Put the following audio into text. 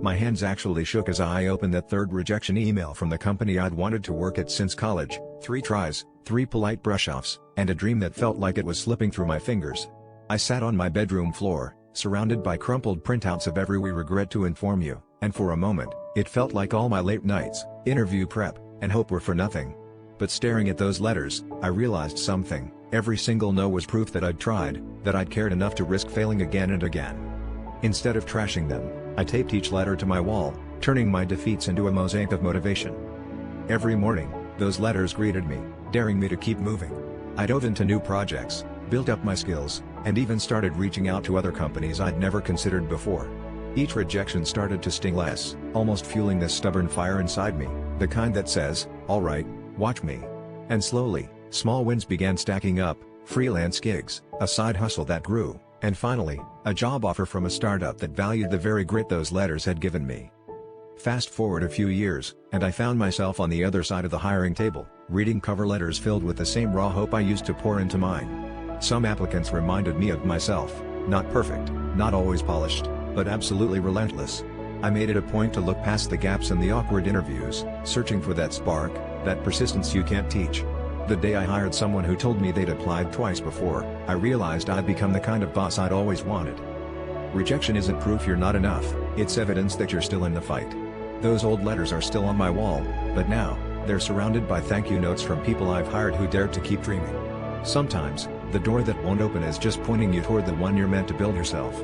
My hands actually shook as I opened that third rejection email from the company I'd wanted to work at since college. 3 tries, 3 polite brush-offs, and a dream that felt like it was slipping through my fingers. I sat on my bedroom floor, surrounded by crumpled printouts of every "we regret to inform you," and for a moment, it felt like all my late nights, interview prep, and hope were for nothing. But staring at those letters, I realized something. Every single no was proof that I'd tried, that I'd cared enough to risk failing again and again. Instead of trashing them, I taped each letter to my wall, turning my defeats into a mosaic of motivation. Every morning, those letters greeted me, daring me to keep moving. I dove into new projects, built up my skills, and even started reaching out to other companies I'd never considered before. Each rejection started to sting less, almost fueling this stubborn fire inside me, the kind that says, "All right, watch me." And slowly, small wins began stacking up: freelance gigs, a side hustle that grew, and finally, a job offer from a startup that valued the very grit those letters had given me. Fast forward a few years, and I found myself on the other side of the hiring table, reading cover letters filled with the same raw hope I used to pour into mine. Some applicants reminded me of myself, not perfect, not always polished, but absolutely relentless. I made it a point to look past the gaps in the awkward interviews, searching for that spark, that persistence you can't teach. The day I hired someone who told me they'd applied twice before, I realized I'd become the kind of boss I'd always wanted. Rejection isn't proof you're not enough, it's evidence that you're still in the fight. Those old letters are still on my wall, but now, they're surrounded by thank you notes from people I've hired who dared to keep dreaming. Sometimes, the door that won't open is just pointing you toward the one you're meant to build yourself.